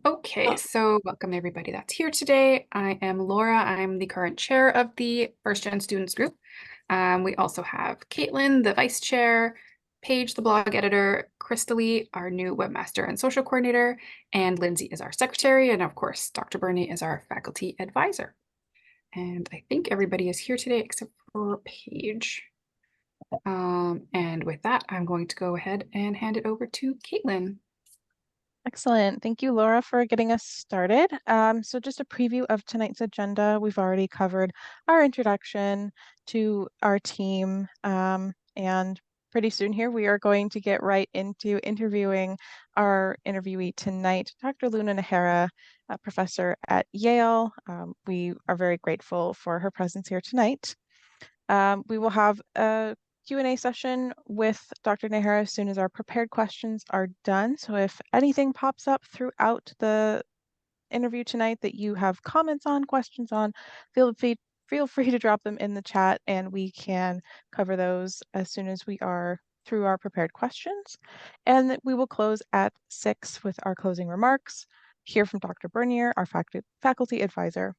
Okay, Oh, so welcome everybody that's here today. I am Laura. I'm the current chair of the First Gen Students Group. We also have Caitlin, the vice chair, Paige, the blog editor, Crystalie, our new webmaster and social coordinator, and Lindsay is our secretary, and of course, Dr. Burney is our faculty advisor. And I think everybody is here today except for Paige. And with that, I'm going to go ahead and hand it over to Caitlin. Excellent. Thank you, Laura, for getting us started. So just a preview of tonight's agenda. We've already covered our introduction to our team, and pretty soon here we are going to get right into interviewing our interviewee tonight, Dr. Luna Nájera, a professor at Yale. We are very grateful for her presence here tonight. We will have a Q&A session with Dr. Nájera as soon as our prepared questions are done. So if anything pops up throughout the interview tonight that you have comments on, questions on, feel free to drop them in the chat and we can cover those as soon as we are through our prepared questions. And we will close at 6 with our closing remarks, hear from Dr. Bernier, our faculty advisor.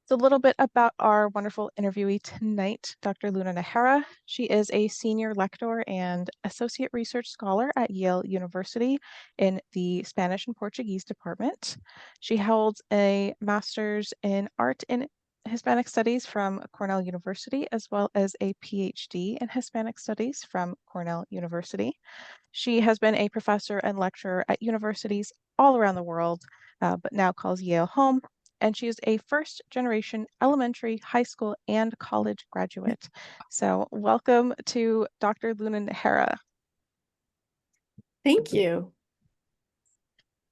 So a little bit about our wonderful interviewee tonight, Dr. Luna Nájera. She is a senior lecturer and associate research scholar at Yale University in the Spanish and Portuguese department. She holds a master's in art and Hispanic studies from Cornell University, as well as a PhD in Hispanic studies from Cornell University. She has been a professor and lecturer at universities all around the world, but now calls Yale home, and she is a first generation elementary, high school, and college graduate. So welcome to Dr. Luna Nájera. thank you.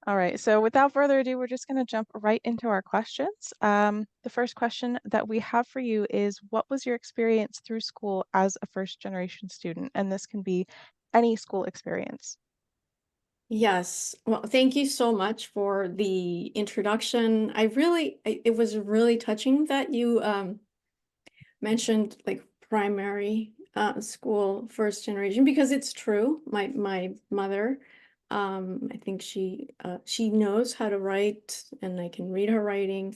All right, so without further ado, we're just going to jump right into our questions. The first question that we have for you is, what was your experience through school as a first generation student? And this can be any school experience. Yes. Well, thank you so much for the introduction. It was really touching that you mentioned like primary school first generation, because it's true. My mother, I think she knows how to write, and I can read her writing.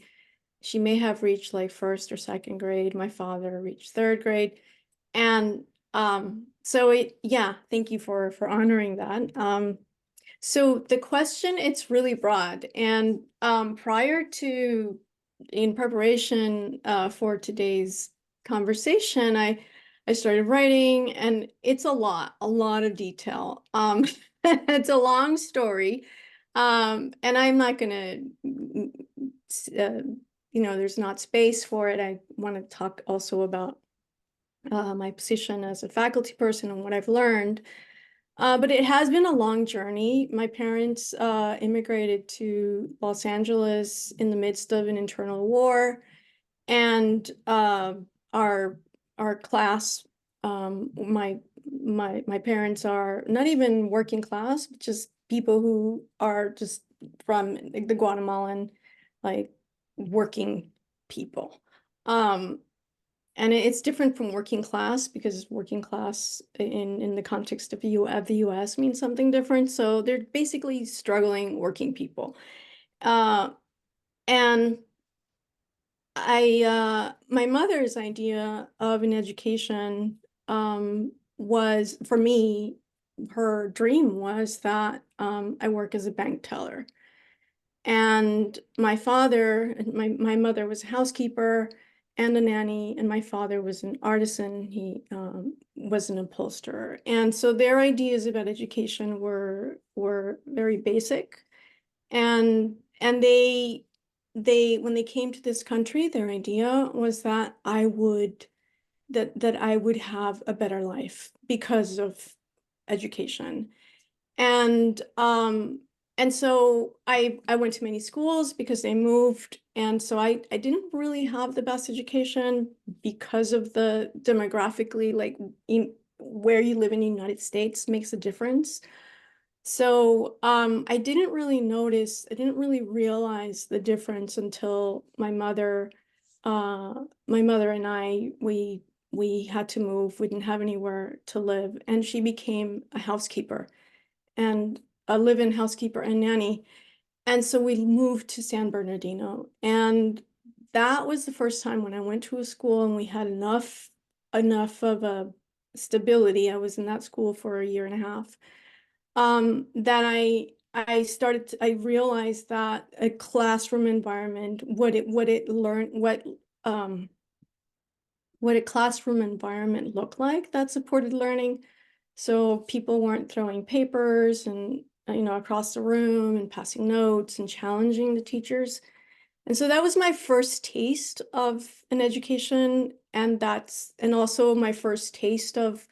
She may have reached like first or second grade. My father reached third grade. And yeah, thank you for honoring that. So the question, it's really broad. And in preparation for today's conversation, I started writing, and it's a lot of detail. It's a long story. And I'm not gonna, there's not space for it. I want to talk also about my position as a faculty person and what I've learned. But it has been a long journey. My parents immigrated to Los Angeles in the midst of an internal war, and our class, my parents are not even working class, but just people who are just from like, the Guatemalan, like, working people. And it's different from working class, because working class in the context of the US means something different. So they're basically struggling working people. And my mother's idea of an education was, for me, her dream was that I work as a bank teller. And my mother was a housekeeper and a nanny, and my father was an artisan. He was an upholsterer. And so their ideas about education were very basic. And they when they came to this country, their idea was that I would have a better life because of education. And so I went to many schools because they moved. And so I didn't really have the best education because of the demographically, like, where you live in the United States makes a difference. So I didn't really realize the difference until my mother and I, we had to move. We didn't have anywhere to live, and she became a housekeeper, and a live-in housekeeper and nanny. And so we moved to San Bernardino, and that was the first time when I went to a school and we had enough of a stability. I was in that school for a year and a half. That I realized that a classroom environment, what a classroom environment looked like that supported learning. So people weren't throwing papers and across the room and passing notes and challenging the teachers. And so that was my first taste of an education, and also my first taste of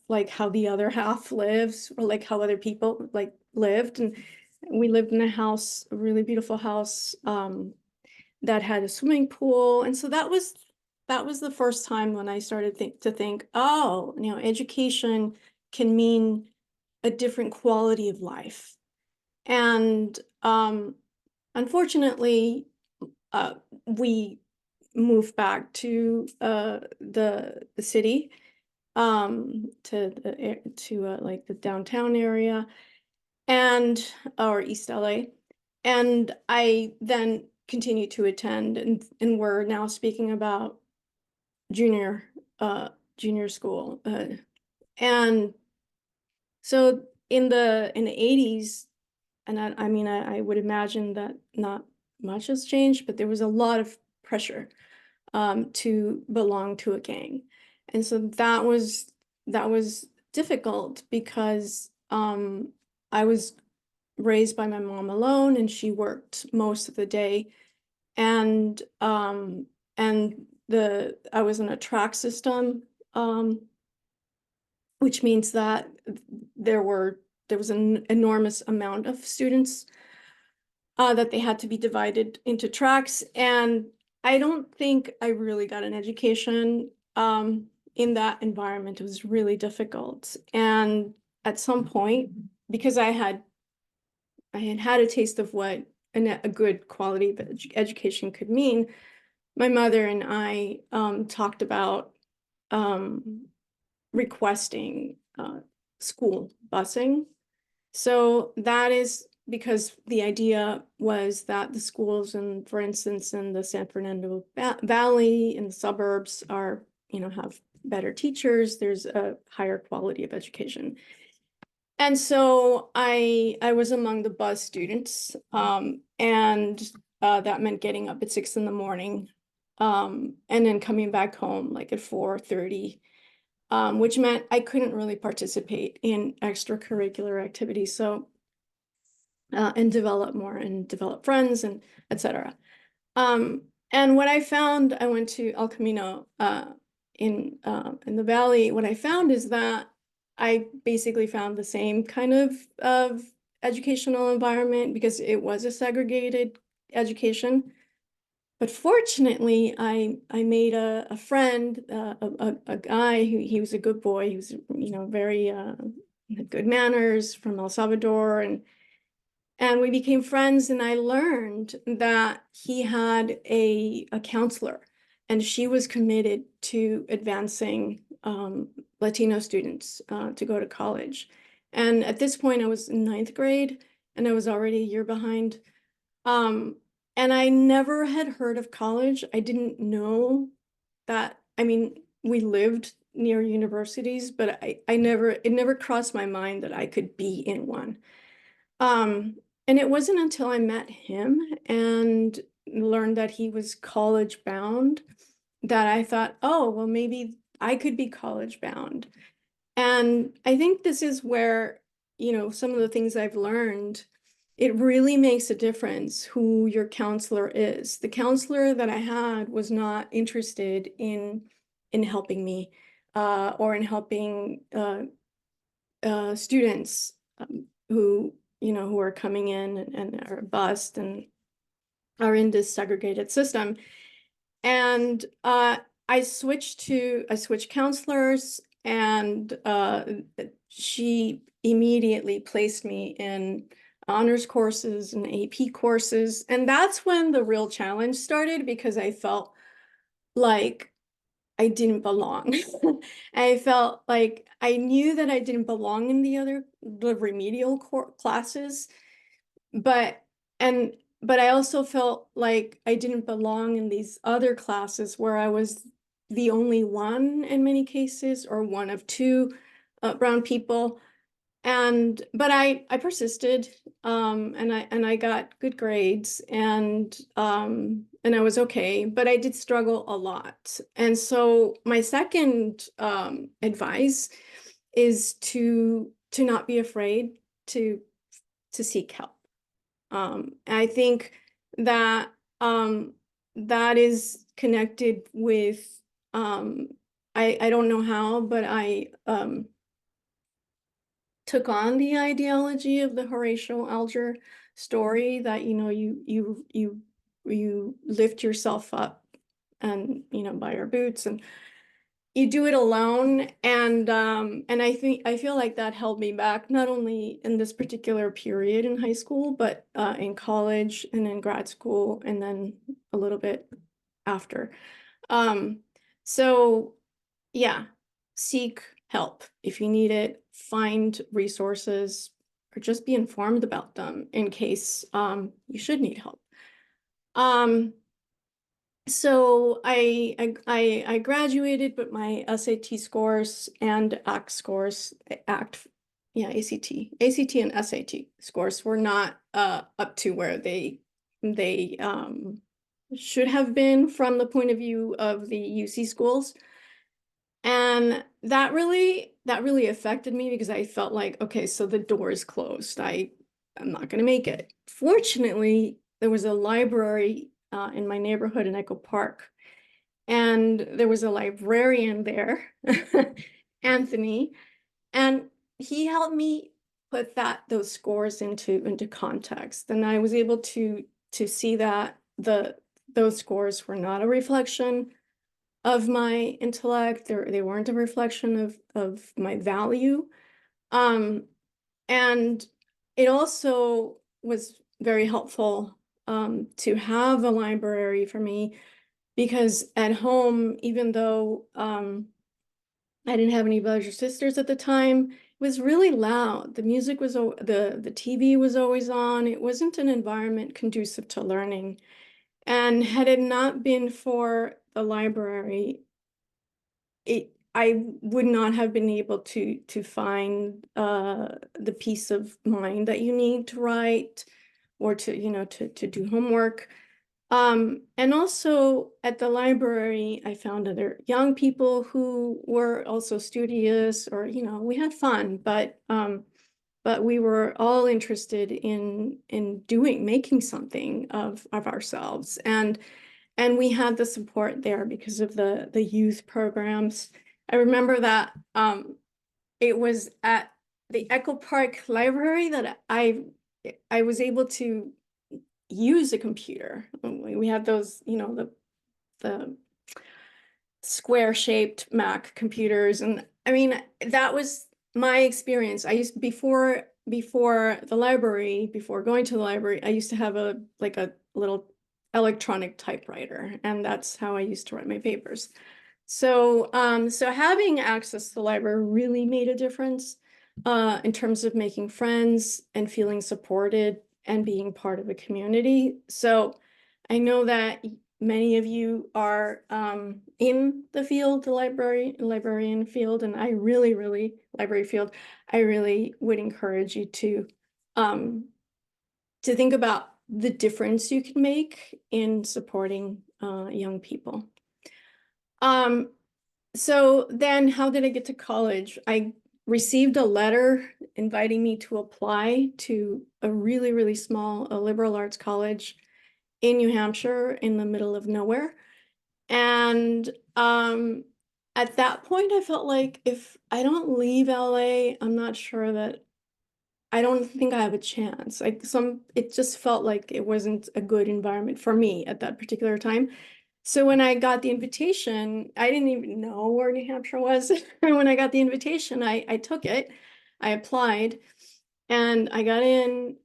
like how the other half lives, or like how other people like lived. And we lived in a house, a really beautiful house, that had a swimming pool. And so that was the first time when I started to think, oh, education can mean a different quality of life. And unfortunately, we moved back to the city, to like the downtown area, or East LA. And I then continued to attend, and we're now speaking about junior school. And so in the 80s, and I would imagine that not much has changed, but there was a lot of pressure to belong to a gang. And so that was difficult, because I was raised by my mom alone, and she worked most of the day. And I was in a track system, which means that there was an enormous amount of students that they had to be divided into tracks. And I don't think I really got an education in that environment. It was really difficult. And at some point, because I had a taste of what a good quality of education could mean, my mother and I talked about requesting school busing. So that is because the idea was that the schools, for instance, in the San Fernando Valley, in the suburbs, have better teachers. There's a higher quality of education. And so I was among the bus students, and that meant getting up at 6 a.m, and then coming back home like at 4:30, which meant I couldn't really participate in extracurricular activities. So and develop friends, and etc. And what I found, I went to El Camino in the valley. What I found is that I basically found the same kind of educational environment, because it was a segregated education. But fortunately, I made a friend, a guy who, he was a good boy. He was very had good manners, from El Salvador, and we became friends. And I learned that he had a counselor, and she was committed to advancing Latino students to go to college. And at this point, I was in 9th grade, and I was already a year behind. And I never had heard of college. I didn't know that. We lived near universities, but it never crossed my mind that I could be in one. And it wasn't until I met him and learned that he was college bound that I thought, oh, well, maybe I could be college bound. And I think this is where, some of the things I've learned, it really makes a difference who your counselor is. The counselor that I had was not interested in helping me or in helping students who are coming in and are bused and are in this segregated system. And I switched counselors, and she immediately placed me in honors courses and AP courses. And that's when the real challenge started, because I felt like I didn't belong. I felt like I knew that I didn't belong in the remedial classes, but I also felt like I didn't belong in these other classes where I was the only one in many cases, or one of two brown people. But I persisted, and I got good grades, and I was okay, but I did struggle a lot. And so my second advice is to not be afraid to seek help. I think that that is connected with I don't know how, but I took on the ideology of the Horatio Alger story that, you know, you lift yourself up, and, you know, by your boots, and you do it alone. And I feel like that held me back, not only in this particular period in high school, but in college and in grad school, and then a little bit after. So yeah, seek help if you need it, find resources, or just be informed about them in case you should need help. So I graduated, but my SAT scores and ACT scores, ACT and SAT scores were not up to where they should have been from the point of view of the UC schools. And that really affected me, because I felt like, okay, so the door is closed. I'm not going to make it. Fortunately, there was a library in my neighborhood in Echo Park, and there was a librarian there, Anthony, and he helped me put those scores into context. And I was able to see that those scores were not a reflection of my intellect. They weren't a reflection of my value. And it also was very helpful to have a library for me, because at home, even though I didn't have any brothers or sisters at the time, it was really loud. The music was, the TV was always on. It wasn't an environment conducive to learning. And had it not been for the library, I would not have been able to find the peace of mind that you need to write, or to, you know, to do homework. And also at the library, I found other young people who were also studious, or, you know, we had fun, but we were all interested in making something of ourselves. And we had the support there because of the youth programs. I remember that it was at the Echo Park Library that I was able to use a computer. We had those, you know, the square-shaped Mac computers, and I mean, that was my experience. I used before the library, before going to the library, I used to have a little electronic typewriter, and that's how I used to write my papers. So so having access to the library really made a difference in terms of making friends and feeling supported and being part of a community. So I know that many of you are in the field, the librarian field, and I really library field. I really would encourage you to think about the difference you can make in supporting young people. So then how did I get to college? I received a letter inviting me to apply to a really small liberal arts college in New Hampshire, in the middle of nowhere. And at that point, I felt like if I don't leave LA, I'm not sure that, I don't think I have a chance. It just felt like it wasn't a good environment for me at that particular time. So when I got the invitation, I didn't even know where New Hampshire was. When I got the invitation, I took it, I applied, and I got in.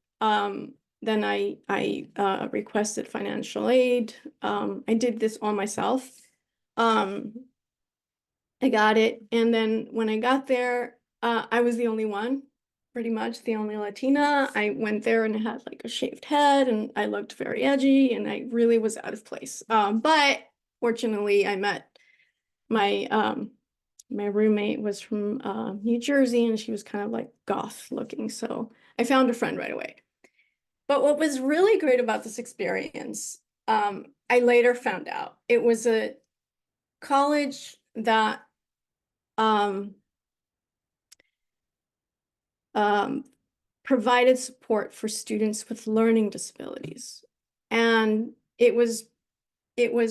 Then I requested financial aid. I did this all myself. I got it, and then when I got there, I was the only one pretty much the only Latina. I went there and I had like a shaved head and I looked very edgy and I really was out of place. But fortunately I met my my roommate was from New Jersey and she was kind of like goth looking. So I found a friend right away. But what was really great about this experience, I later found out it was a college that provided support for students with learning disabilities. And it was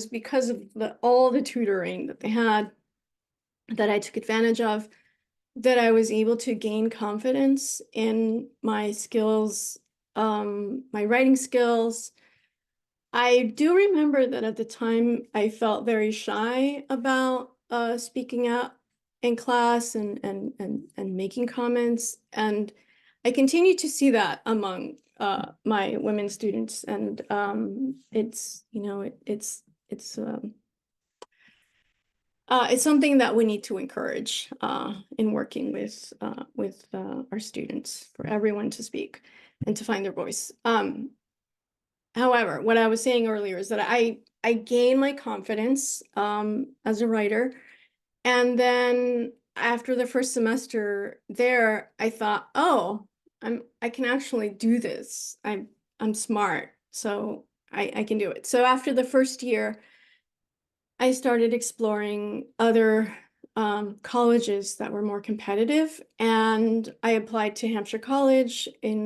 because of all the tutoring that they had that I took advantage of, that I was able to gain confidence in my skills, my writing skills. I do remember that at the time I felt very shy about speaking out in class and making comments, and I continue to see that among my women students, and it's, you know, it's something that we need to encourage in working with our students, for everyone to speak and to find their voice. However, what I was saying earlier is that I gained my confidence as a writer, and then after the first semester there, I thought, oh, I can actually do this. I'm smart, so I can do it. So after the first year, I started exploring other colleges that were more competitive, and I applied to Hampshire College in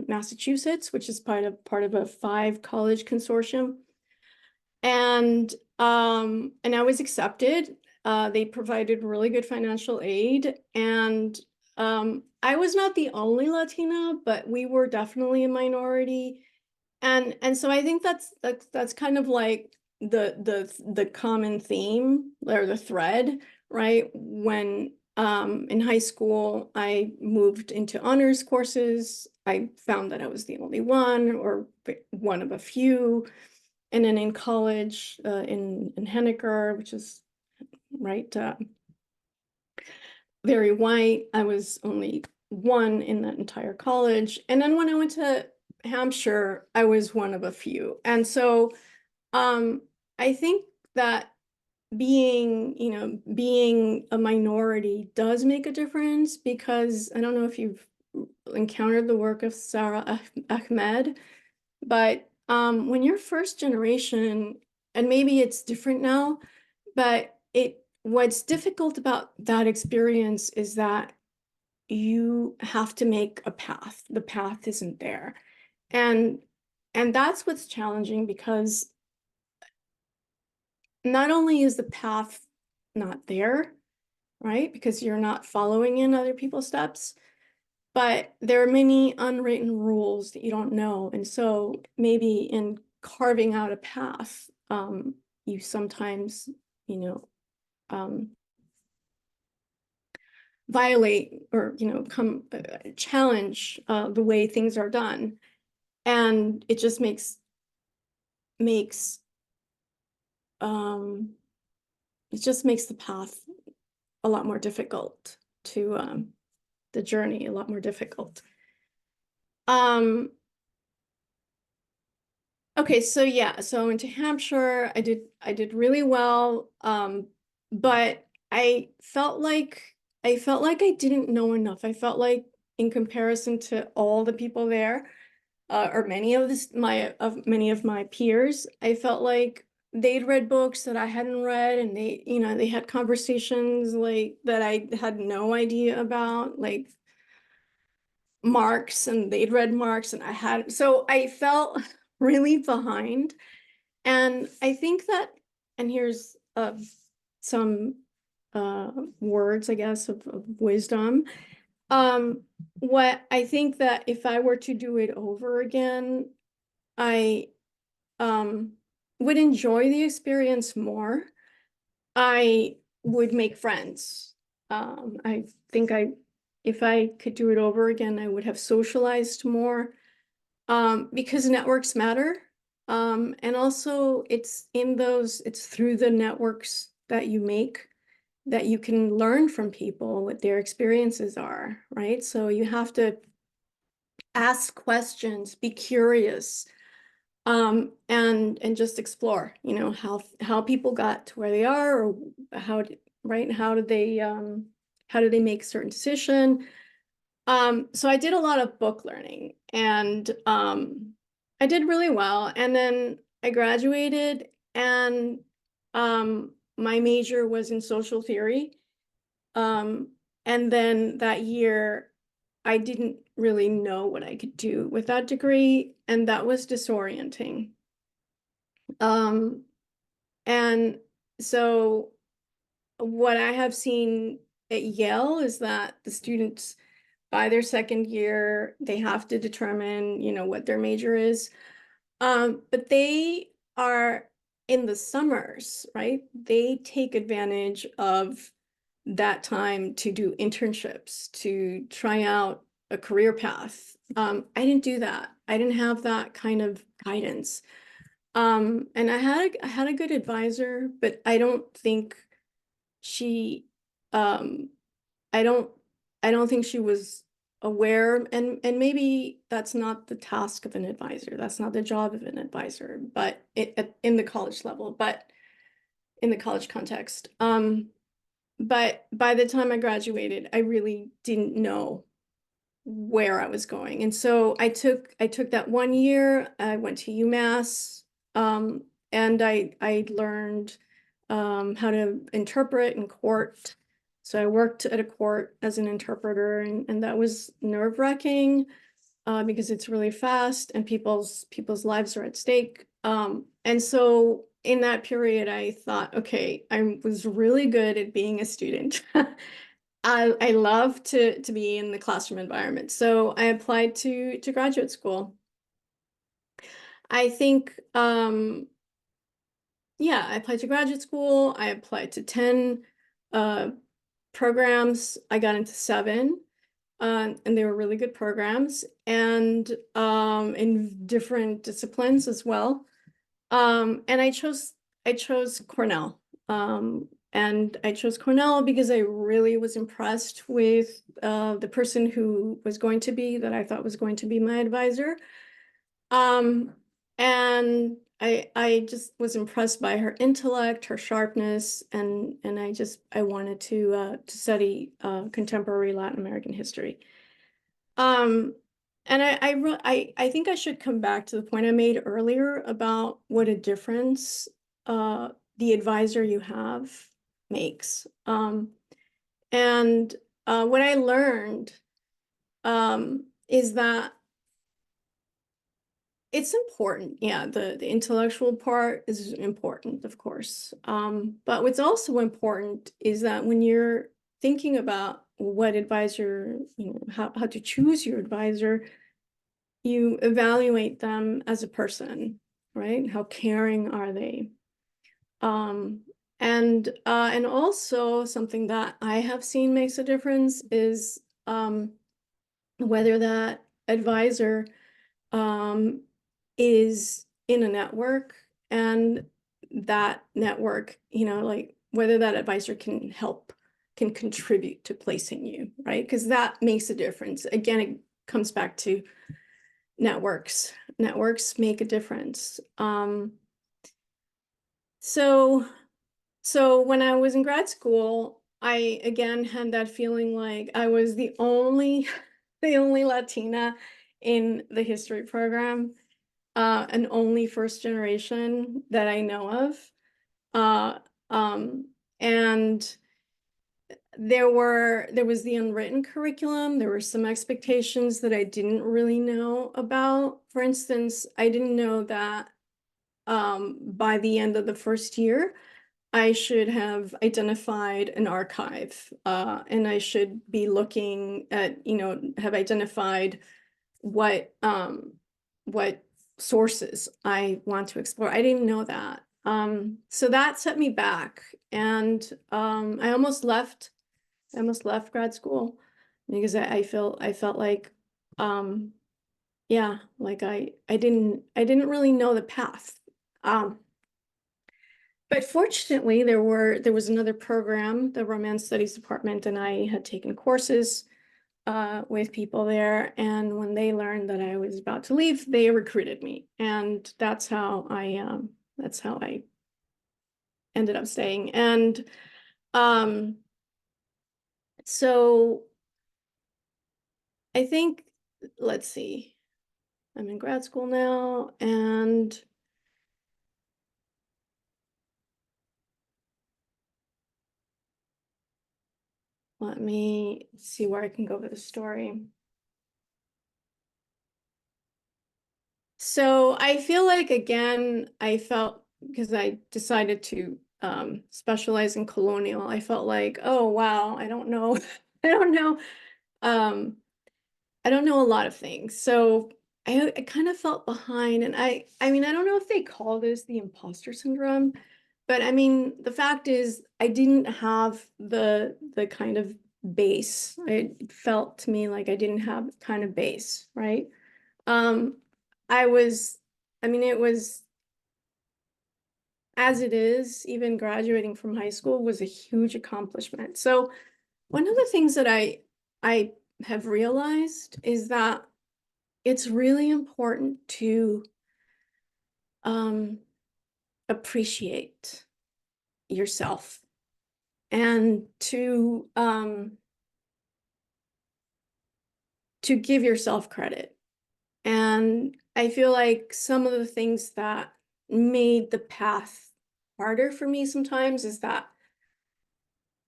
Massachusetts, which is part of a 5-college consortium. And I was accepted. They provided really good financial aid, and I was not the only Latina, but we were definitely a minority. And so I think that's kind of like the common theme or the thread, right? When in high school I moved into honors courses, I found that I was the only one or one of a few. And then in college, in Henniker, which is right, very white, I was only one in that entire college. And then when I went to Hampshire, I was one of a few. And so I think that being a minority does make a difference, because I don't know if you've encountered the work of Sarah Ahmed, but when you're first generation, and maybe it's different now, but what's difficult about that experience is that you have to make a path. The path isn't there. And that's what's challenging, because not only is the path not there, right? Because you're not following in other people's steps, but there are many unwritten rules that you don't know. And so maybe in carving out a path, you sometimes, violate or, challenge the way things are done. And it just makes the path a lot more difficult to the journey a lot more difficult. Okay, so yeah, so I went to Hampshire. I did really well, but I felt like I didn't know enough. I felt like, in comparison to all the people there, or many of my peers, I felt like they'd read books that I hadn't read, and they had conversations like that I had no idea about, like Marx, and they'd read Marx and I hadn't. So I felt really behind. And I think that, and here's some words, I guess, of wisdom. What I think that if I were to do it over again, I would enjoy the experience more. I would make friends. I think if I could do it over again, I would have socialized more, because networks matter. And also it's through the networks that you make that you can learn from people what their experiences are, right? So you have to ask questions, be curious, and just explore, you know, how people got to where they are, or how did they make certain decision. So I did a lot of book learning, and I did really well. And then I graduated, and my major was in social theory. And then that year, I didn't really know what I could do with that degree, and that was disorienting. And so what I have seen at Yale is that the students, by their second year, they have to determine, you know, what their major is. But they are in the summers, right? They take advantage of that time to do internships, to try out a career path. I didn't do that. I didn't have that kind of guidance. And I had a good advisor, but I don't think she, I don't think she was aware, and maybe that's not the task of an advisor. That's not the job of an advisor, but in the college level, but in the college context. But by the time I graduated, I really didn't know where I was going. And so I took that 1 year. I went to UMass, and I learned how to interpret in court. So I worked at a court as an interpreter, and that was nerve-wracking because it's really fast and people's lives are at stake. And so in that period, I thought, okay, I was really good at being a student. I love to be in the classroom environment. So I applied to graduate school. I think, yeah, I applied to graduate school. I applied to 10 programs. I got into 7, and they were really good programs, and in different disciplines as well. And I chose Cornell. And I chose Cornell because I really was impressed with the person who was going to be, that I thought was going to be my advisor. And I just was impressed by her intellect, her sharpness, and I wanted to study contemporary Latin American history. And I think I should come back to the point I made earlier about what a difference the advisor you have makes. And what I learned is that it's important. Yeah, the intellectual part is important, of course. But what's also important is that when you're thinking about what advisor, you know, how to choose your advisor, you evaluate them as a person, right? How caring are they? And also something that I have seen makes a difference is whether that advisor is in a network, and that network, you know, like whether that advisor can contribute to placing you, right? Because that makes a difference. Again, it comes back to networks. Networks make a difference. So when I was in grad school, I again had that feeling like I was the only Latina in the history program, and only first generation that I know of. And there was the unwritten curriculum. There were some expectations that I didn't really know about. For instance, I didn't know that by the end of the first year, I should have identified an archive, and I should be looking at, you know, have identified what sources I want to explore. I didn't know that. So that set me back, and I almost left grad school because I felt like, yeah, like I didn't really know the path. But fortunately, there was another program, the Romance Studies Department, and I had taken courses with people there. And when they learned that I was about to leave, they recruited me, and that's how I ended up staying. And so I think, let's see, I'm in grad school now, and let me see where I can go with the story. So I feel like, again, I felt, because I decided to specialize in Colonial, I felt like, oh, wow, I don't know. I don't know. I don't know a lot of things. So I kind of felt behind. And I mean, I don't know if they call this the imposter syndrome, but I mean, the fact is I didn't have the kind of base. It felt to me like I didn't have kind of base, right? I mean, it was, as it is, even graduating from high school was a huge accomplishment. So one of the things that I have realized is that it's really important to appreciate yourself and to give yourself credit. And I feel like some of the things that made the path harder for me sometimes is that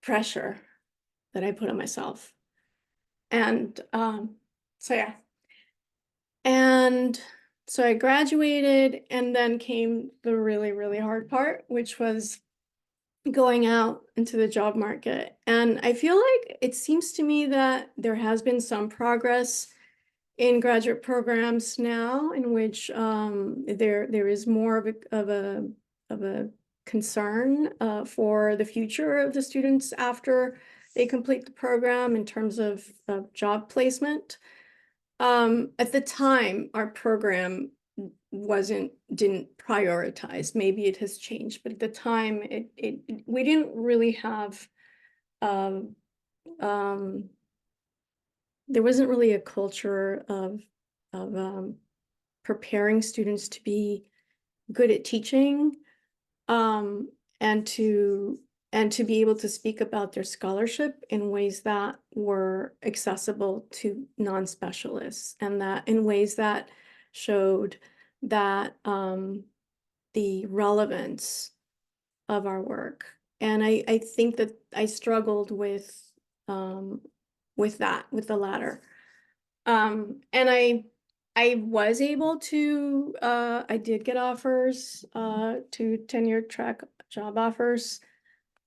pressure that I put on myself. And so yeah. And so I graduated, and then came the really, really hard part, which was going out into the job market. And I feel like it seems to me that there has been some progress in graduate programs now, in which there is more of a concern for the future of the students after they complete the program in terms of job placement. At the time, our program didn't prioritize. Maybe it has changed, but at the time, we didn't really have there wasn't really a culture of preparing students to be good at teaching, and to be able to speak about their scholarship in ways that were accessible to non-specialists, and that in ways that showed that the relevance of our work. And I think that I struggled with that, with the latter. And I was able to, I did get offers, to tenure track job offers,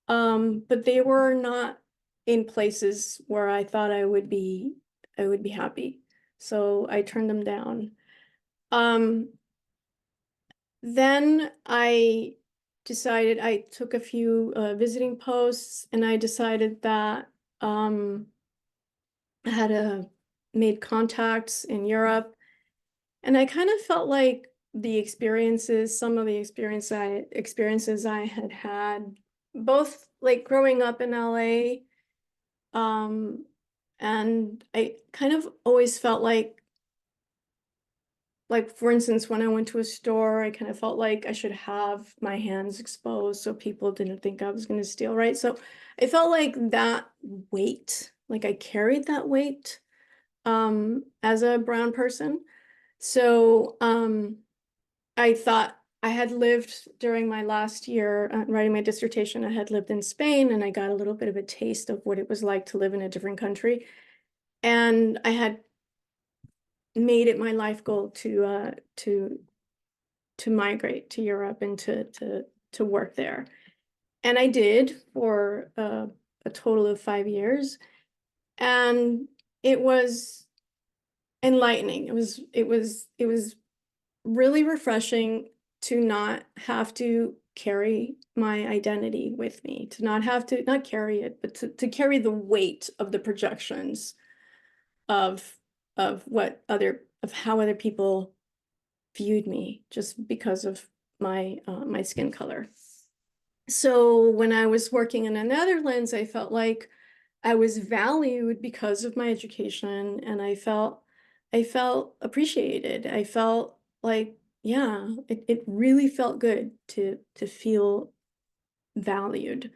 but they were not in places where I thought I would be happy. So I turned them down. Then I took a few visiting posts, and I decided that I had made contacts in Europe, and I kind of felt like some of the experiences I had had, both like growing up in LA, and I kind of always felt like, for instance, when I went to a store, I kind of felt like I should have my hands exposed so people didn't think I was going to steal, right? So I felt like that weight, like I carried that weight as a brown person. So I thought, I had lived during my last year writing my dissertation, I had lived in Spain, and I got a little bit of a taste of what it was like to live in a different country. And I had made it my life goal to migrate to Europe and to work there. And I did for a total of 5 years. And it was enlightening. It was really refreshing to not have to carry my identity with me, to not carry it, but to carry the weight of the projections of how other people viewed me just because of my my skin color. So when I was working in the Netherlands, I felt like I was valued because of my education, and I felt appreciated. I felt like, yeah, it really felt good to feel valued.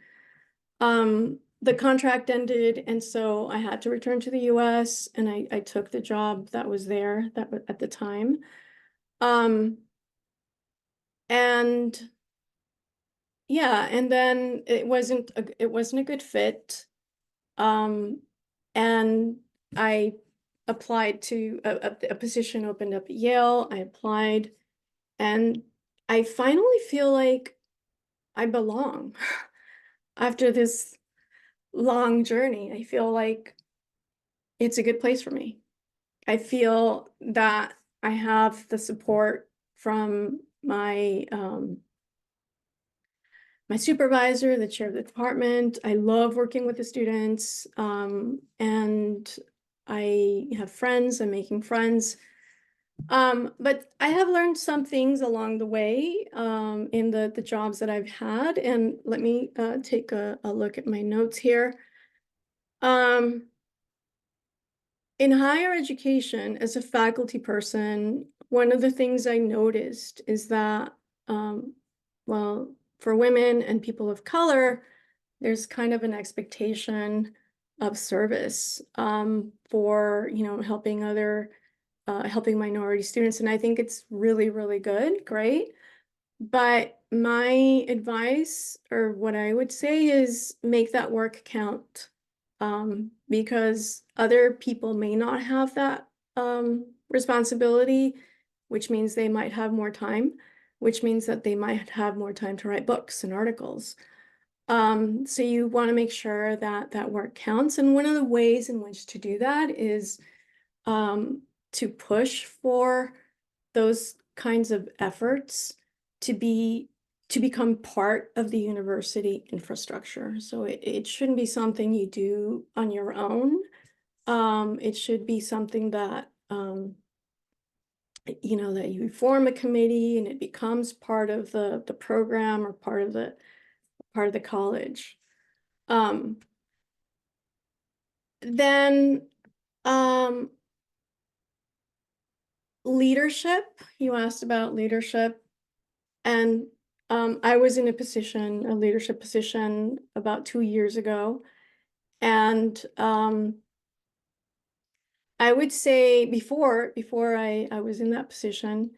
The contract ended, and so I had to return to the US, and I took the job that was there at the time. And yeah, and then it wasn't a good fit. And I applied to a position opened up at Yale. I applied, and I finally feel like I belong. After this long journey, I feel like it's a good place for me. I feel that I have the support from my supervisor, the chair of the department. I love working with the students, and I have friends. I'm making friends. But I have learned some things along the way in the jobs that I've had. And let me take a look at my notes here. In higher education, as a faculty person, one of the things I noticed is that, well, for women and people of color, there's kind of an expectation of service for, helping helping minority students. And I think it's really, really good, great. But my advice, or what I would say, is make that work count, because other people may not have that responsibility, which means they might have more time, which means that they might have more time to write books and articles. So you want to make sure that that work counts. And one of the ways in which to do that is to push for those kinds of efforts to become part of the university infrastructure. So it shouldn't be something you do on your own. It should be something that that you form a committee and it becomes part of the program or part of the college. Then leadership, you asked about leadership. And I was in a leadership position about 2 years ago. And I would say before I was in that position,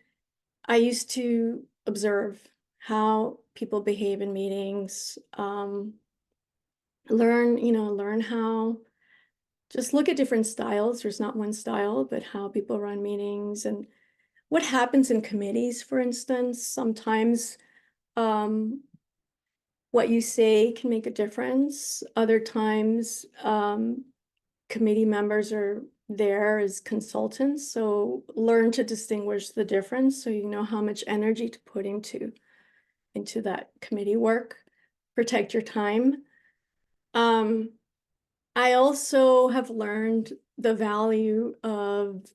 I used to observe how people behave in meetings, learn how, just look at different styles. There's not one style, but how people run meetings and what happens in committees, for instance. Sometimes what you say can make a difference. Other times, committee members are there as consultants, so learn to distinguish the difference so you know how much energy to put into that committee work. Protect your time. I also have learned the value of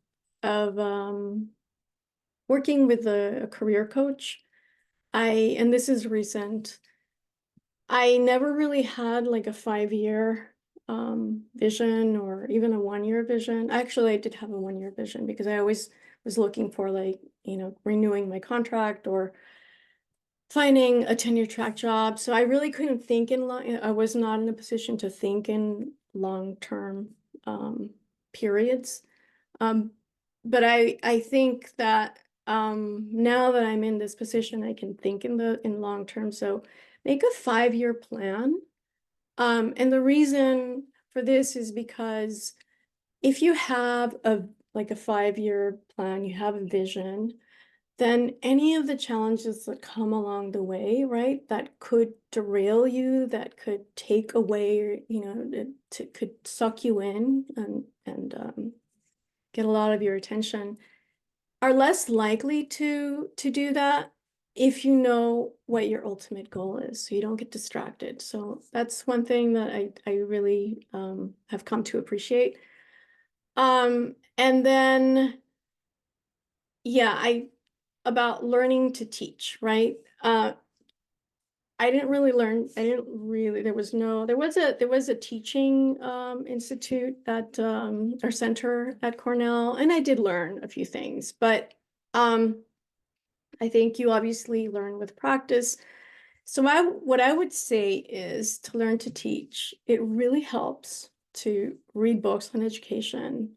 working with a career coach. And this is recent, I never really had like a 5-year vision or even a 1-year vision. Actually, I did have a 1-year vision because I always was looking for, like, renewing my contract or finding a tenure track job. So I really couldn't think I was not in a position to think in long-term periods. But I think that now that I'm in this position, I can think in long term. So make a 5-year plan. And the reason for this is because if you have a 5-year plan, you have a vision, then any of the challenges that come along the way, right, that could derail you, that could take away, could suck you in and get a lot of your attention, are less likely to do that if you know what your ultimate goal is, so you don't get distracted. So that's one thing that I really have come to appreciate. And then, yeah, about learning to teach, right? I didn't really learn, there was a teaching institute that or center at Cornell, and I did learn a few things, but I think you obviously learn with practice. So what I would say is to learn to teach, it really helps to read books on education,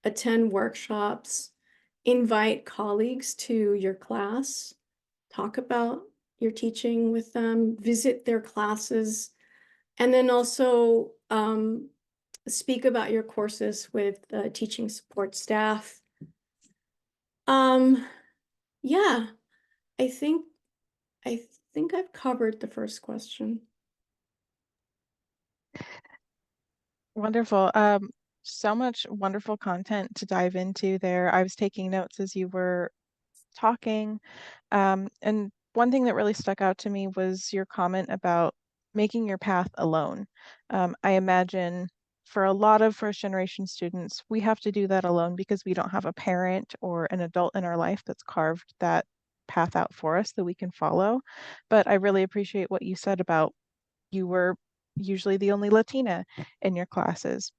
attend workshops, invite colleagues to your class, talk about your teaching with them, visit their classes, and then also speak about your courses with teaching support staff. Yeah, I think I've covered the first question. Wonderful. So much wonderful content to dive into there. I was taking notes as you were talking. And one thing that really stuck out to me was your comment about making your path alone. I imagine for a lot of first generation students, we have to do that alone because we don't have a parent or an adult in our life that's carved that path out for us that we can follow. But I really appreciate what you said about you were usually the only Latina in your classes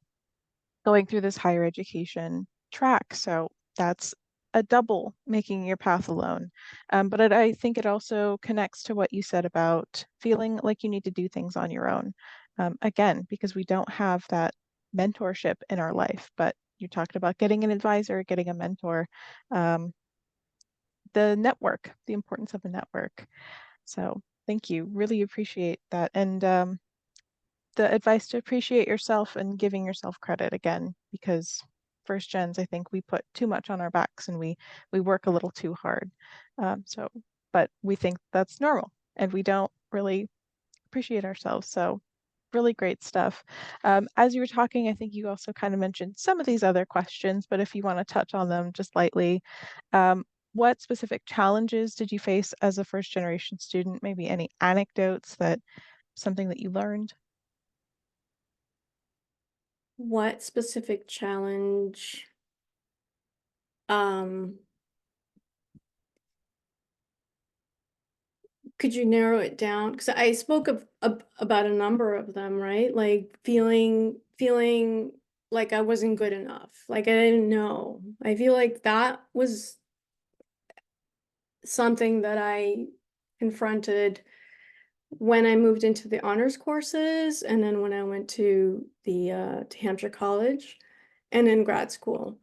going through this higher education track. So that's a double making your path alone. But I think it also connects to what you said about feeling like you need to do things on your own. Again, because we don't have that mentorship in our life, but you talked about getting an advisor, getting a mentor, the network, the importance of the network. So thank you. Really appreciate that. And the advice to appreciate yourself and giving yourself credit again, because first gens, I think we put too much on our backs and we work a little too hard. But we think that's normal and we don't really appreciate ourselves. So really great stuff. As you were talking, I think you also kind of mentioned some of these other questions, but if you want to touch on them just lightly, what specific challenges did you face as a first generation student? Maybe any anecdotes that something that you learned? What specific challenge? Could you narrow it down? Because I spoke about a number of them, right? Like feeling like I wasn't good enough, like I didn't know. I feel like that was something that I confronted when I moved into the honors courses, and then when I went to the to Hampshire College and in grad school.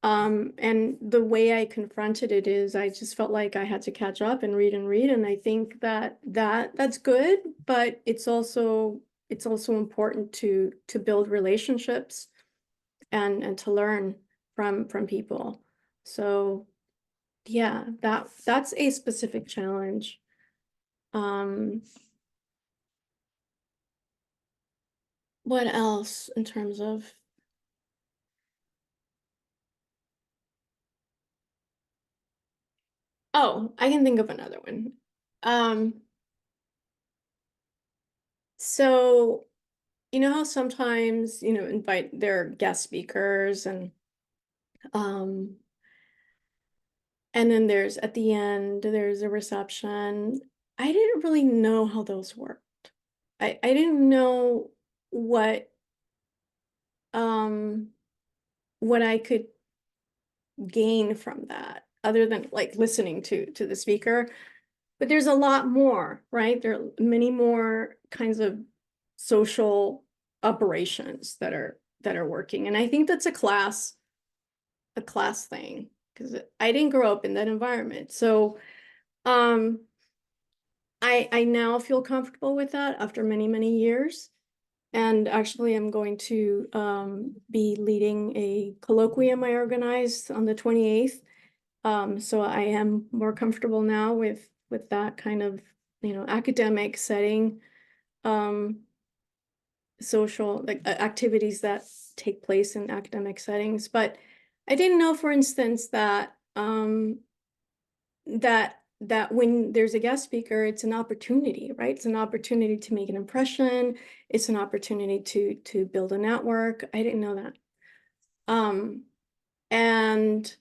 And the way I confronted it is I just felt like I had to catch up and read. And I think that's good, but it's also important to build relationships and to learn from people. So yeah, that's a specific challenge. What else in terms of oh, I can think of another one. So you know how sometimes, invite their guest speakers um and then there's at the end there's a reception. I didn't really know how those worked. I didn't know um what I could gain from that other than like listening to the speaker. But there's a lot more, right? There are many more kinds of social operations that are working. And I think that's a class thing because I didn't grow up in that environment. So I now feel comfortable with that after many, many years. And actually I'm going to be leading a colloquium I organized on the 28th. So I am more comfortable now with that kind of, academic setting, social like activities that take place in academic settings. But I didn't know, for instance, that that when there's a guest speaker, it's an opportunity, right? It's an opportunity to make an impression. It's an opportunity to build a network. I didn't know that. And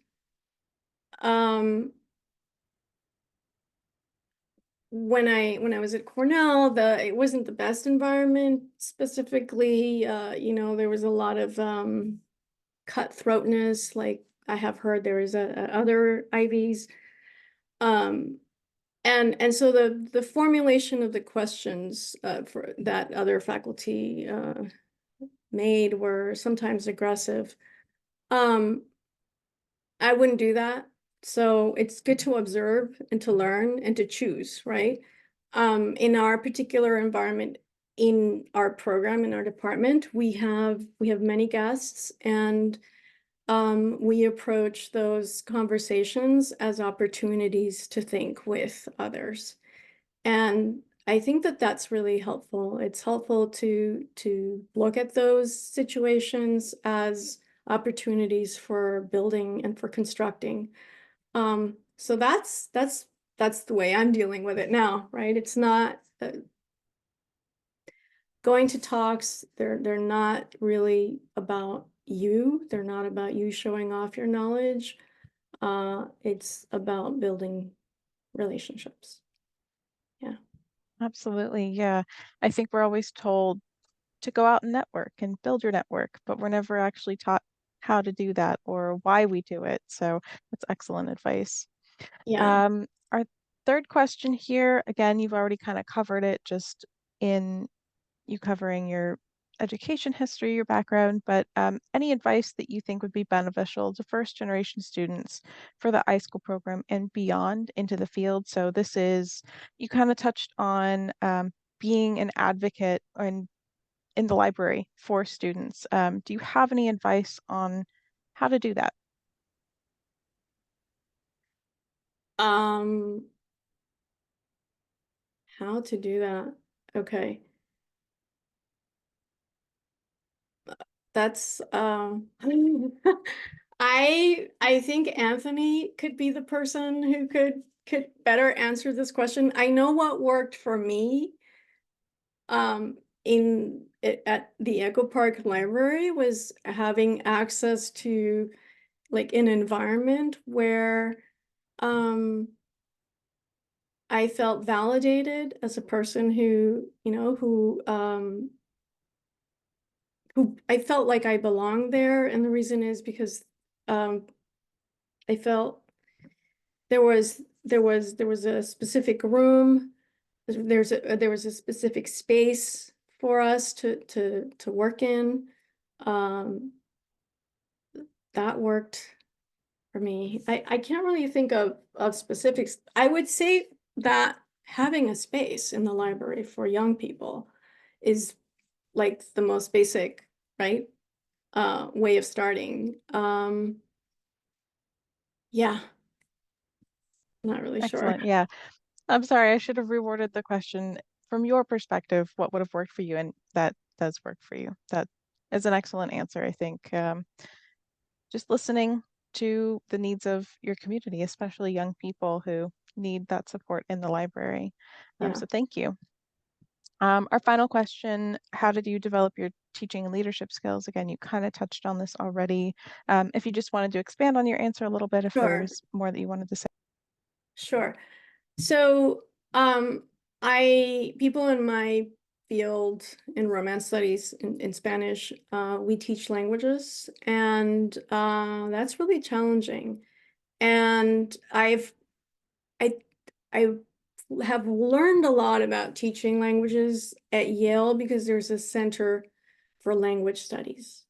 when I was at Cornell, it wasn't the best environment specifically. You know, there was a lot of cutthroatness. Like I have heard there is other Ivies. And so the formulation of the questions for that other faculty made were sometimes aggressive. I wouldn't do that. So it's good to observe and to learn and to choose, right? In our particular environment, in our program, in our department, we have many guests, and we approach those conversations as opportunities to think with others. And I think that that's really helpful. It's helpful to look at those situations as opportunities for building and for constructing. So that's the way I'm dealing with it now, right? It's not going to talks. They're not really about you. They're not about you showing off your knowledge. It's about building relationships. Yeah. Absolutely. Yeah. I think we're always told to go out and network and build your network, but we're never actually taught how to do that or why we do it. So that's excellent advice. Yeah. Our third question here, again, you've already kind of covered it just in you covering your education history, your background, but any advice that you think would be beneficial to first generation students for the iSchool program and beyond into the field? So this is, you kind of touched on being an advocate in the library for students. Do you have any advice on how to do that? How to do that? Okay. That's I think Anthony could be the person who could better answer this question. I know what worked for me at the Echo Park Library was having access to like an environment where I felt validated as a person who, you know, who I felt like I belonged there. And the reason is because I felt there was a specific room. There was a specific space for us to work in. That worked for me. I can't really think of specifics. I would say that having a space in the library for young people is like the most basic, right? Way of starting. Yeah, not really sure. Excellent. Yeah. I'm sorry, I should have reworded the question. From your perspective, what would have worked for you? And that does work for you. That is an excellent answer, I think. Just listening to the needs of your community, especially young people who need that support in the library. Yeah. So thank you. Our final question, how did you develop your teaching and leadership skills? Again, you kind of touched on this already. If you just wanted to expand on your answer a little bit, if Sure. there's more that you wanted to say. Sure. So, people in my field in Romance Studies in Spanish, we teach languages, and that's really challenging. And I have learned a lot about teaching languages at Yale because there's a Center for Language Studies.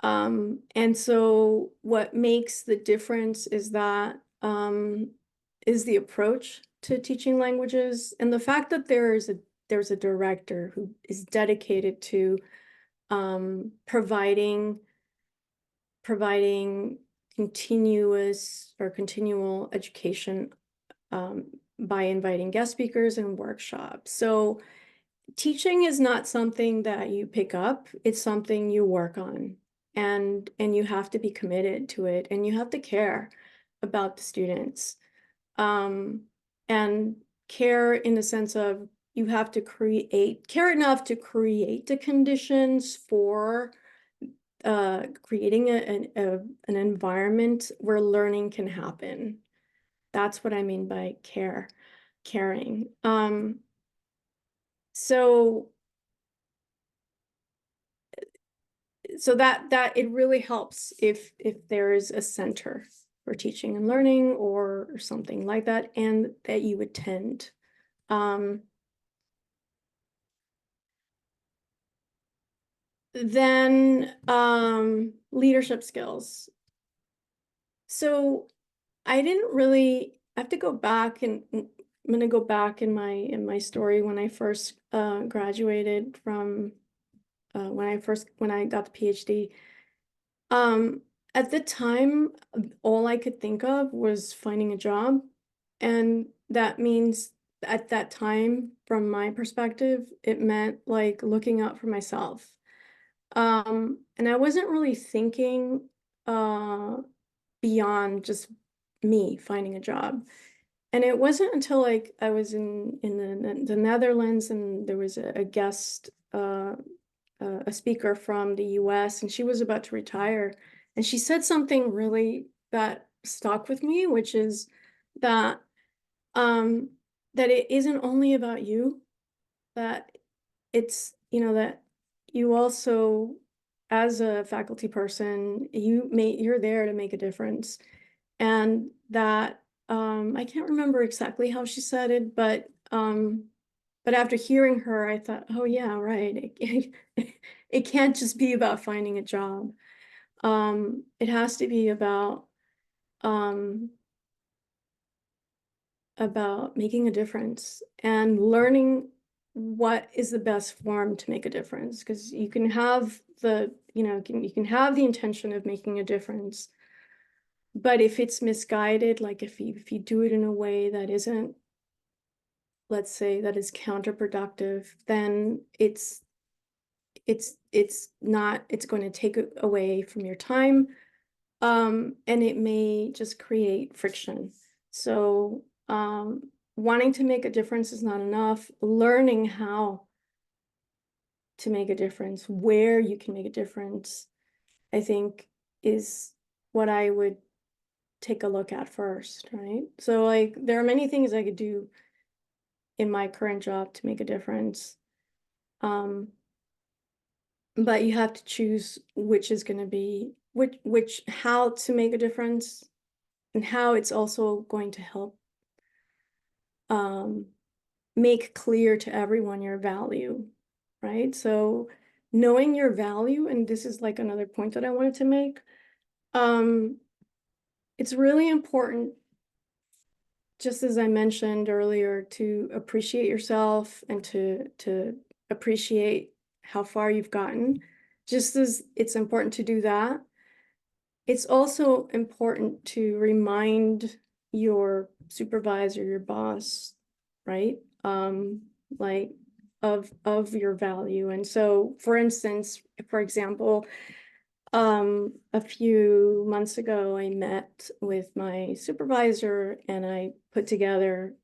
And so what makes the difference is that is the approach to teaching languages, and the fact that there's a director who is dedicated to providing continuous or continual education by inviting guest speakers and workshops. So teaching is not something that you pick up, it's something you work on. And you have to be committed to it, and you have to care about the students. And care in the sense of you have to care enough to create the conditions for creating an environment where learning can happen. That's what I mean by care. caring. So that it really helps if there is a center for teaching and learning or something like that, and that you attend. Then leadership skills. So I didn't really I have to go back, and I'm going to go back in my story when I first graduated from when I got the PhD. At the time, all I could think of was finding a job, and that means at that time, from my perspective, it meant like looking out for myself. And I wasn't really thinking beyond just me finding a job. And it wasn't until like I was in the Netherlands, and there was a guest, a speaker from the US, and she was about to retire. And she said something really that stuck with me, which is that that it isn't only about you, that it's, that you also, as a faculty person, you're there to make a difference. And that I can't remember exactly how she said it, but after hearing her, I thought, oh yeah, right. It can't just be about finding a job. It has to be about making a difference and learning what is the best form to make a difference. Because you can have you can have the intention of making a difference, but if it's misguided, like if you do it in a way that isn't, let's say, that is counterproductive, then it's going to take away from your time, and it may just create friction. So wanting to make a difference is not enough. Learning how to make a difference, where you can make a difference, I think is what I would take a look at first, right? So like there are many things I could do in my current job to make a difference. But you have to choose which is going to be how to make a difference, and how it's also going to help make clear to everyone your value, right? So knowing your value, and this is like another point that I wanted to make, it's really important, just as I mentioned earlier, to appreciate yourself and to appreciate how far you've gotten. Just as it's important to do that, it's also important to remind your supervisor, your boss, right? Like of your value. And so, for instance, for example, a few months ago, I met with my supervisor, and I put together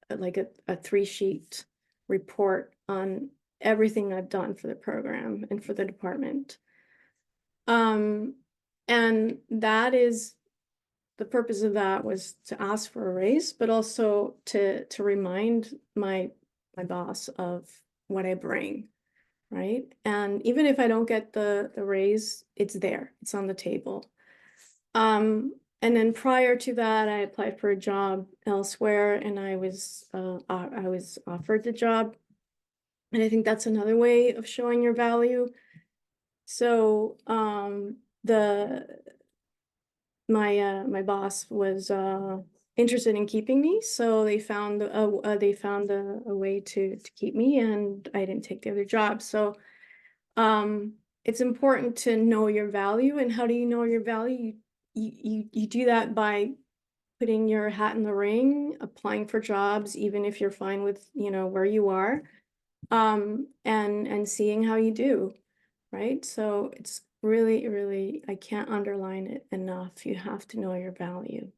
like a 3-sheet report on everything I've done for the program and for the department. And that is the purpose of that, was to ask for a raise, but also to remind my boss of what I bring, right? And even if I don't get the raise, it's there, it's on the table. And then prior to that, I applied for a job elsewhere, and I was offered the job. And I think that's another way of showing your value. So my boss was interested in keeping me, so they found a way to keep me, and I didn't take the other job. So it's important to know your value. And how do you know your value? You do that by putting your hat in the ring, applying for jobs, even if you're fine with where you are, and seeing how you do, right? So it's really, really, I can't underline it enough. You have to know your value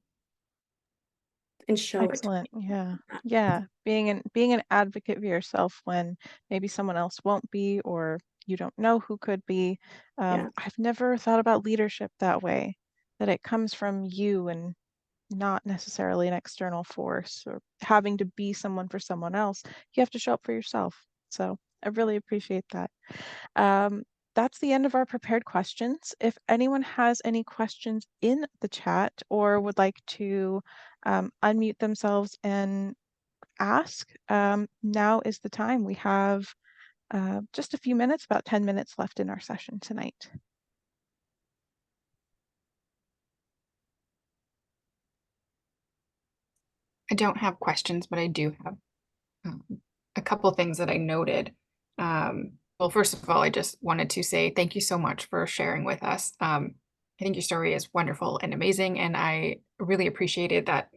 and show it. Excellent. Yeah. Yeah. Being an advocate for yourself when maybe someone else won't be, or you don't know who could be. Yeah. I've never thought about leadership that way, that it comes from you and not necessarily an external force or having to be someone for someone else. You have to show up for yourself. So I really appreciate that. That's the end of our prepared questions. If anyone has any questions in the chat or would like to unmute themselves and ask, now is the time. We have just a few minutes, about 10 minutes left in our session tonight. I don't have questions, but I do have a couple things that I noted. Well, first of all, I just wanted to say thank you so much for sharing with us. I think your story is wonderful and amazing, and I really appreciated that,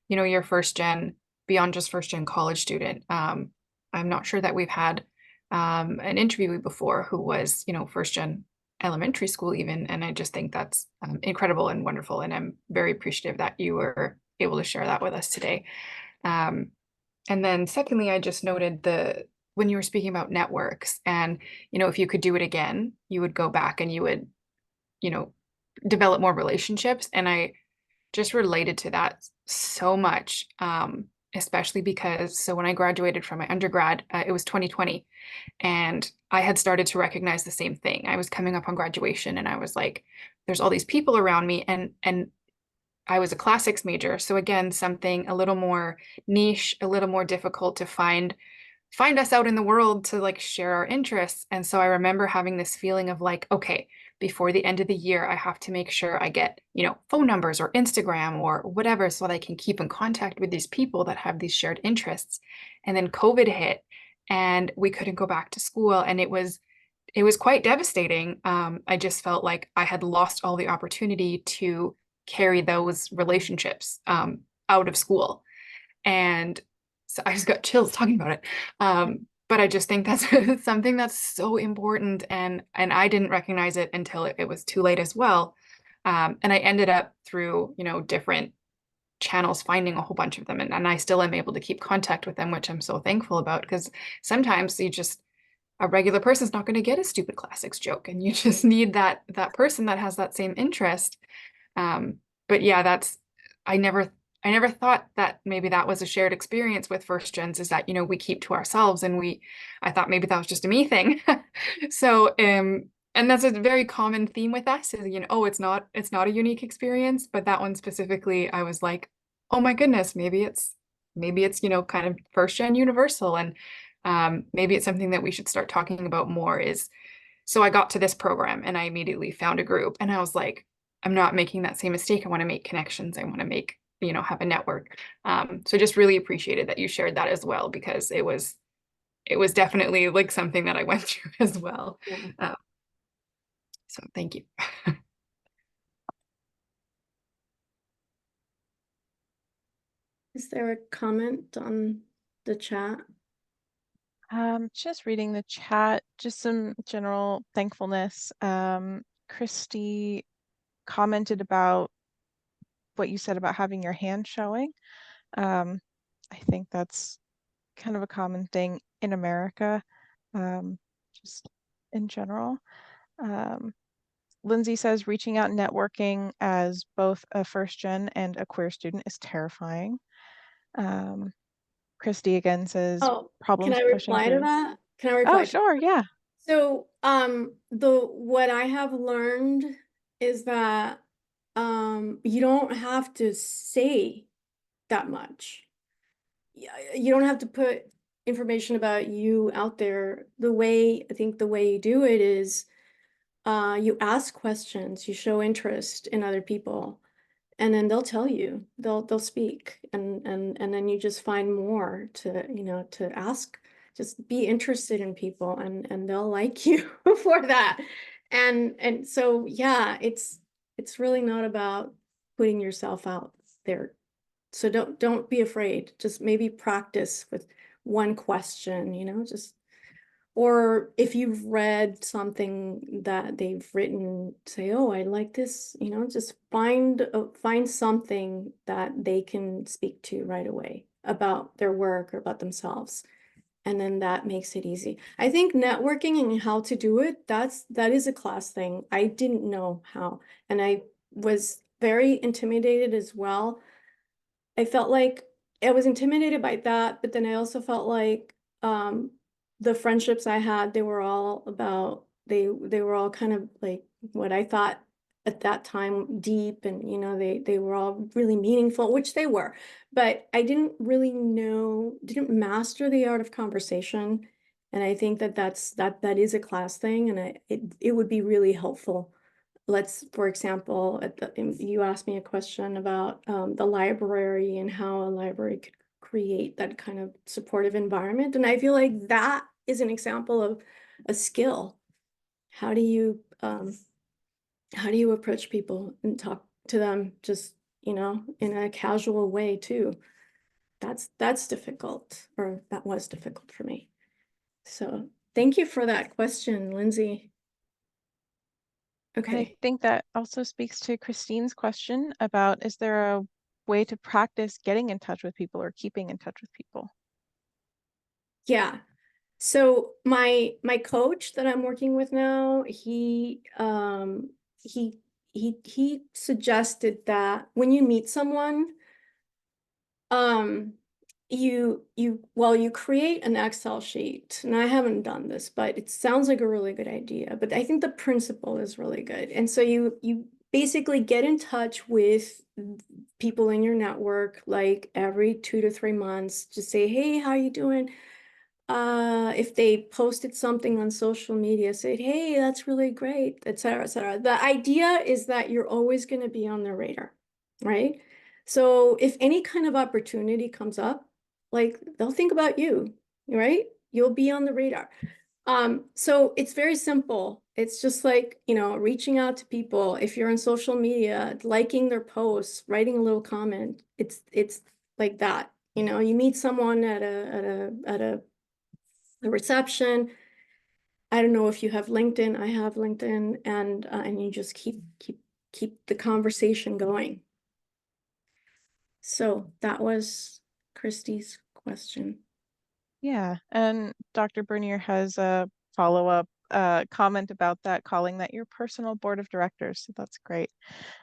you're first gen, beyond just first gen college student. I'm not sure that we've had an interviewee before who was, first gen elementary school even, and I just think that's incredible and wonderful, and I'm very appreciative that you were able to share that with us today. And then secondly, I just noted when you were speaking about networks and, if you could do it again, you would go back and you would, develop more relationships. And I just related to that so much, especially because, so when I graduated from my undergrad, it was 2020, and I had started to recognize the same thing. I was coming up on graduation and I was like, there's all these people around me, and I was a classics major. So again, something a little more niche, a little more difficult to find us out in the world to like share our interests. And so I remember having this feeling of like, okay, before the end of the year, I have to make sure I get, phone numbers or Instagram or whatever so that I can keep in contact with these people that have these shared interests. And then COVID hit and we couldn't go back to school. And it was quite devastating. I just felt like I had lost all the opportunity to carry those relationships out of school. And so I just got chills talking about it. But I just think that's something that's so important. And I didn't recognize it until it was too late as well. And I ended up through, different channels finding a whole bunch of them. And I still am able to keep contact with them, which I'm so thankful about, because sometimes a regular person's not going to get a stupid classics joke. And you just need that person that has that same interest. But yeah, I never thought that maybe that was a shared experience with first gens, is that, we keep to ourselves, and I thought maybe that was just a me thing. So, and that's a very common theme with us is, oh, it's not a unique experience, but that one specifically, I was like, oh my goodness, maybe it's, kind of first gen universal. And, maybe it's something that we should start talking about more is, so I got to this program and I immediately found a group and I was like, I'm not making that same mistake. I want to make connections. I want to make, have a network. So just really appreciated that you shared that as well, because it was definitely like something that I went through as well. Yeah. So thank you. Is there a comment on the chat? Just reading the chat, just some general thankfulness. Christy commented about what you said about having your hand showing. I think that's kind of a common thing in America, just in general. Lindsay says reaching out and networking as both a first gen and a queer student is terrifying. Christy again says can I reply to that? Can I reply? Oh, sure, yeah. So what I have learned is that you don't have to say that much. You don't have to put information about you out there. I think the way you do it is you ask questions, you show interest in other people, and then they'll tell you, they'll speak, and then you just find more to ask. Just be interested in people, and they'll like you for that. And so yeah, it's really not about putting yourself out there. So don't be afraid. Just maybe practice with one question, just, or if you've read something that they've written, say, oh, I like this, just find something that they can speak to right away about their work or about themselves. And then that makes it easy. I think networking and how to do it, that is a class thing. I didn't know how, and I was very intimidated as well. I felt like I was intimidated by that, but then I also felt like the friendships I had, they were all about, they were all kind of like what I thought at that time deep, and you know, they were all really meaningful, which they were, but I didn't really didn't master the art of conversation. And I think that that is a class thing, and it would be really helpful. For example, you asked me a question about the library and how a library could create that kind of supportive environment. And I feel like that is an example of a skill. How do you approach people and talk to them just, you know, in a casual way too? That's difficult, or that was difficult for me. So thank you for that question, Lindsay. I Okay. think that also speaks to Christine's question about, is there a way to practice getting in touch with people or keeping in touch with people? Yeah. So my coach that I'm working with now, he suggested that when you meet someone, you create an Excel sheet. And I haven't done this, but it sounds like a really good idea. But I think the principle is really good. And so you basically get in touch with people in your network like every 2 to 3 months, just say, hey, how you doing? If they posted something on social media, say, hey, that's really great, et cetera, et cetera. The idea is that you're always going to be on their radar, right? So if any kind of opportunity comes up, like they'll think about you, right? You'll be on the radar. So it's very simple. It's just like, you know, reaching out to people. If you're on social media, liking their posts, writing a little comment, it's like that. You know, you meet someone at a reception. I don't know if you have LinkedIn. I have LinkedIn, and you just keep the conversation going. So that was Christy's question. Yeah, and Dr. Bernier has a follow-up comment about that, calling that your personal board of directors. So that's great.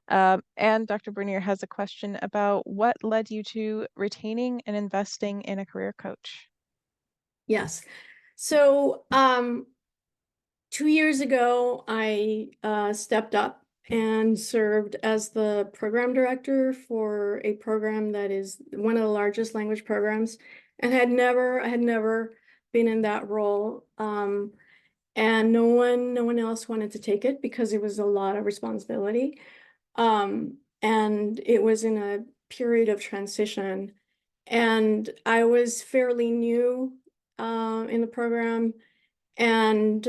And Dr. Bernier has a question about what led you to retaining and investing in a career coach. Yes. So 2 years ago, I stepped up and served as the program director for a program that is one of the largest language programs, and I had never been in that role. And no one else wanted to take it because it was a lot of responsibility. And it was in a period of transition, and I was fairly new in the program. And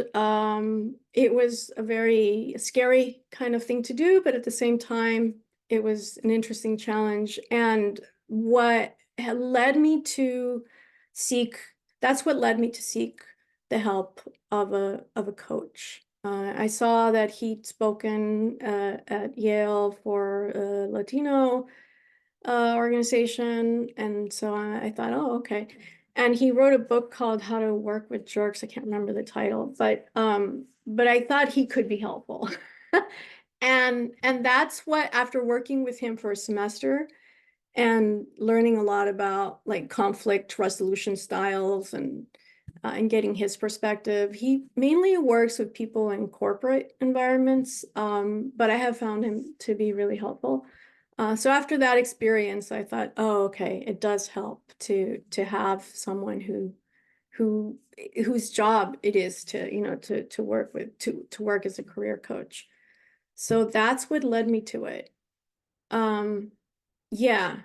it was a very scary kind of thing to do, but at the same time, it was an interesting challenge. And what had led me to that's what led me to seek the help of a coach. I saw that he'd spoken at Yale for a Latino organization, and so I thought, oh, okay. And he wrote a book called How to Work with Jerks. I can't remember the title, but I thought he could be helpful. And that's what, after working with him for a semester and learning a lot about like conflict resolution styles and getting his perspective. He mainly works with people in corporate environments, but I have found him to be really helpful. So after that experience, I thought, oh, okay, it does help to have someone whose job it is to, you know, to work with, to work as a career coach. So that's what led me to it. Yeah.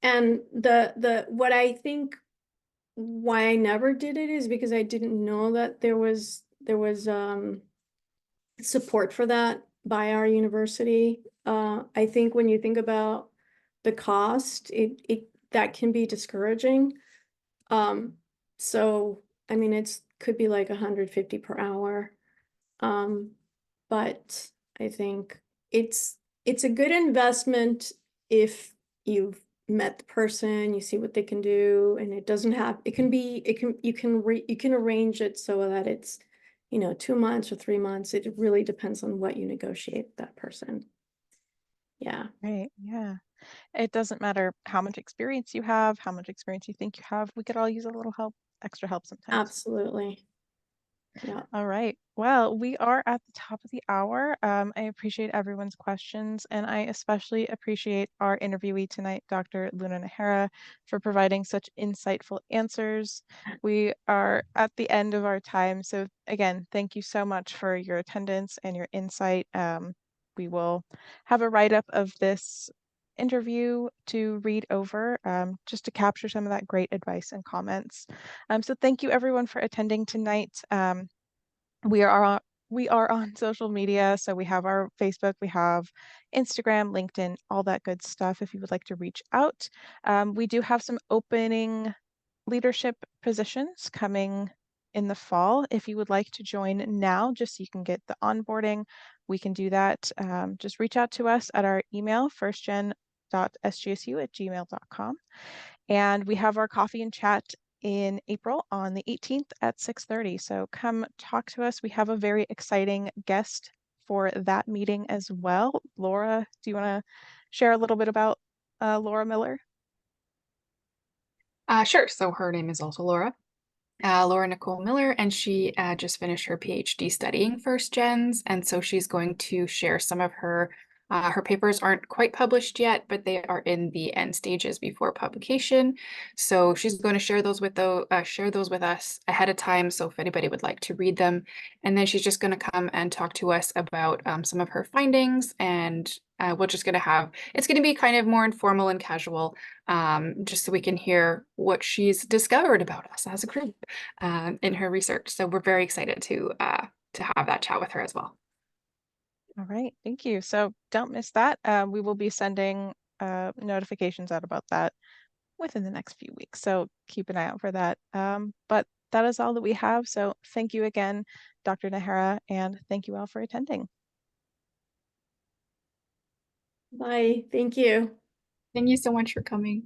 And what I think why I never did it is because I didn't know that there was support for that by our university. I think when you think about the cost, it that can be discouraging. So I mean, could be like 150 per hour. But I think it's a good investment if you've met the person, you see what they can do, and it doesn't have, it can be, you can arrange it so that it's, you know, 2 months or 3 months. It really depends on what you negotiate with that person. Yeah. Right. Yeah. It doesn't matter how much experience you have, how much experience you think you have. We could all use a little help, extra help sometimes. Absolutely. Yeah. All right. Well, we are at the top of the hour. I appreciate everyone's questions, and I especially appreciate our interviewee tonight, Dr. Luna Nájera, for providing such insightful answers. We are at the end of our time. So again, thank you so much for your attendance and your insight. We will have a write-up of this interview to read over, just to capture some of that great advice and comments. So thank you everyone for attending tonight. We are on social media, so we have our Facebook, we have Instagram, LinkedIn, all that good stuff if you would like to reach out. We do have some opening leadership positions coming in the fall. If you would like to join now, just so you can get the onboarding, we can do that. Just reach out to us at our email, firstgen.sjsu@gmail.com. And we have our coffee and chat in April on the 18th at 6:30. So come talk to us. We have a very exciting guest for that meeting as well. Laura, do you want to share a little bit about Laura Miller? Sure. So her name is also Laura. Laura Nicole Miller, and she just finished her PhD studying first gens, and so she's going to share some of her her papers aren't quite published yet, but they are in the end stages before publication. So she's going to share those with us ahead of time. So if anybody would like to read them, and then she's just going to come and talk to us about some of her findings, and we're just going to have it's going to be kind of more informal and casual, just so we can hear what she's discovered about us as a group in her research. So we're very excited to have that chat with her as well. All right, thank you. So don't miss that. We will be sending notifications out about that within the next few weeks. So keep an eye out for that. But that is all that we have. So thank you again, Dr. Nájera, and thank you all for attending. Bye. Thank you. Thank you so much for coming.